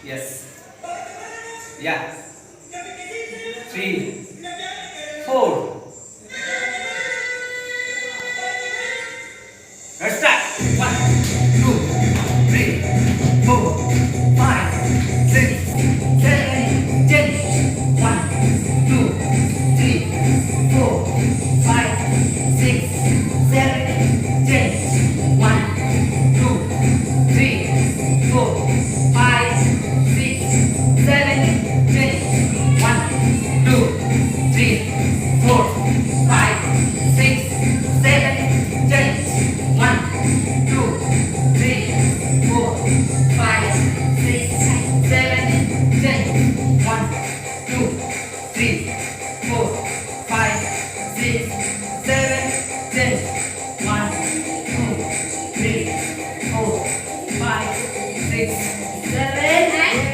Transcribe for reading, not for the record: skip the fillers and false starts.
Yes. Yeah. 3, 4. Let's start. 1, 2, 3, 4, 5, 6, 7, 10. 1, 2, 3, 4, 5, 6, 7, 10. 1, 2, 3, 4, 5, 6, 7, 10. 1, 2, 3, 4, 5, 6, 7, 10. 1, 2, 3, 4, 5, 6, 7, 10. 1, 2, 3, 4, 5, 6, 7, 10. 1, 2, 3, 4, 5, 6, 7, 8.